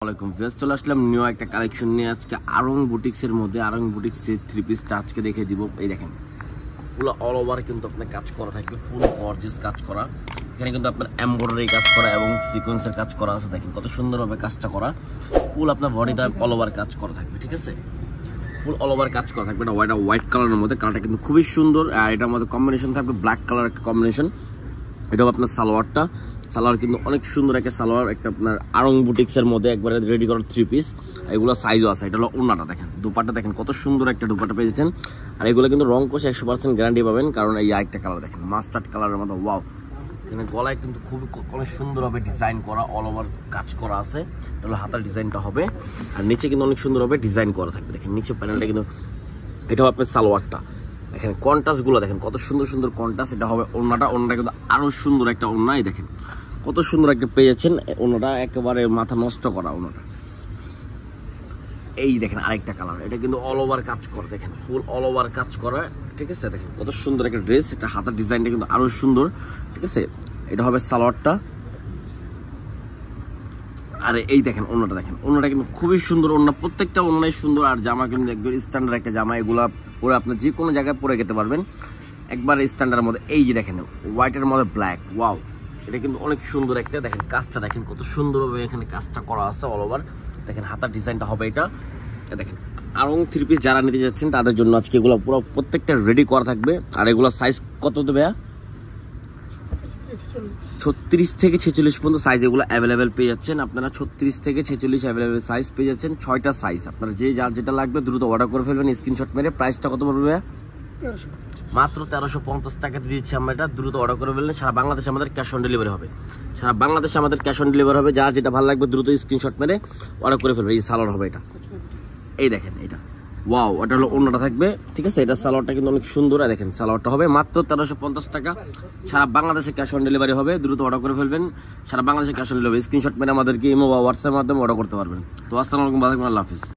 আসসালামাইকুম ভিউয়ার্স, চলে আসলাম নিউ একটা কালেকশন নিয়ে। আজকে আরং বুটিক্সের মধ্যে আরং বুটিক্সের থ্রি পিসটা আজকে দেখে দিব। এই দেখেন পুরো অল ওভার কিন্তু আপনার কাজ করা থাকবে, ফুল গর্জিয়াস কাজ করা। এখানে কিন্তু আপনার এমব্রয়ডারি কাজ করা এবং সিকোয়েন্সের কাজ করা আছে। দেখেন কত সুন্দরভাবে কাজটা করা, ফুল আপনার বডিটা অল ওভার কাজ করা থাকবে। ঠিক আছে, ফুল অল ওভার কাজ করা থাকবে। এটা হোয়াইট কালারের মধ্যে, কালারটা কিন্তু খুবই সুন্দর। আর এটার মধ্যে কম্বিনেশন থাকবে ব্ল্যাক কালার একটা কম্বিনেশন। এটাও আপনার সালোয়ারটা, সালোয়ার কিন্তু অনেক সুন্দর একটা সালোয়ার, একটা আপনার আরং বুটিক্সের মধ্যে একবারে রেডি করার থ্রি পিস। এগুলো সাইজও আছে। এটা হলো ওড়নাটা, দেখেন দুপাট্টা দেখেন কত সুন্দর একটা দুপাট্টা পেয়েছেন। আর এগুলো কিন্তু রং কোষে 100% গ্যারান্টি পাবেন, কারণ এই একটা কালার দেখেন মাস্টার্ড কালারের মতো। ওয়াও, এখানে গলায় কিন্তু খুবই অনেক সুন্দরভাবে ডিজাইন করা, অল ওভার কাজ করা আছে। এটা হলো হাতার ডিজাইনটা হবে, আর নিচে কিন্তু অনেক সুন্দরভাবে ডিজাইন করা থাকবে। দেখেন নিচে প্যানেলটা কিন্তু, এটাও আপনার সালোয়ারটা। এখানে কন্ট্রাস্ট গুলো দেখেন কত সুন্দর সুন্দর কন্ট্রাস্ট। এটা হবে ওড়নাটা, ওড়নাটা কিন্তু আরো সুন্দর একটা ওড়নাই। দেখেন কত সুন্দর একটা পেয়ে যাচ্ছেন ওড়নাটা, একেবারে মাথা নষ্ট করা ওড়নাটা। এই দেখেন আরেকটা কালার, এটা কিন্তু অল ওভার কাজ করা, দেখেন ফুল অল ওভার কাজ করা। ঠিক আছে, দেখেন কত সুন্দর একটা ড্রেস। এটা হাতার ডিজাইনটা কিন্তু আরো সুন্দর। ঠিক আছে, এটা হবে সালোয়ারটা। আর এই দেখেন ওড়নাটা, দেখেন ওড়নাটা কিন্তু খুবই সুন্দর ওড়না, প্রত্যেকটা ওড়নাই সুন্দর। আর জামা কিন্তু একবার স্ট্যান্ডার্ড একটা জামা, এগুলা পরে আপনি যে কোনো জায়গায় পরে যেতে পারবেন একবার স্ট্যান্ডার্ডের মধ্যে। এই যে দেখেন হোয়াইটের মধ্যে ব্ল্যাক, ওয়াও, এটা কিন্তু অনেক সুন্দর একটা। দেখেন কাজটা দেখেন কত সুন্দরভাবে এখানে কাজটা করা আছে অল ওভার। দেখেন হাতার ডিজাইনটা হবে এটা। দেখেন আরং থ্রি পিস যারা নিতে যাচ্ছেন তাদের জন্য আজকে এগুলো পুরো প্রত্যেকটা রেডি করা থাকবে। আর এগুলো সাইজ কত দেবে? 36 থেকে 46 পর্যন্ত সাইজ এগুলো অ্যাভেলেবেল পেয়ে যাচ্ছেন আপনারা। 36 থেকে 46 অ্যাভেলেবেল সাইজ পেয়ে যাচ্ছেন, 6টা সাইজ। আপনারা যার যেটা লাগবে দ্রুত অর্ডার করে ফেলবেন স্ক্রিনশট মেরে। প্রাইসটা কত পড়বে? মাত্র 1350 টাকাতে দিচ্ছি আমরা এটা। দ্রুত অর্ডার করে ফেলবেন। সারা বাংলাদেশে আমাদের ক্যাশ অন ডেলিভারি হবে, সারা বাংলাদেশে আমাদের ক্যাশ অন ডেলিভারি হবে। যার যেটা ভালো লাগবে দ্রুত স্ক্রিনশট মেরে অর্ডার করে ফেলবে। এই সালোয়ার হবে এটা, এই দেখেন এটা, ওয়াও, এটা হলো ওড়নাটা থাকবে। ঠিক আছে, এটা সালোয়ারটা কিন্তু অনেক সুন্দর। দেখেন সালোয়ারটা হবে মাত্র 1350 টাকা। সারা বাংলাদেশে ক্যাশ অন ডেলিভারি হবে, দ্রুত অর্ডার করে ফেলবেন। সারা বাংলাদেশে ক্যাশ অন ডেলিভারি, স্ক্রিনশট মেরে আমাদেরকে ইমো বা হোয়াটসঅ্যাপের মাধ্যমে অর্ডার করতে পারবেন। তো আসসালামু আলাইকুম, আল্লাহ হাফেজ।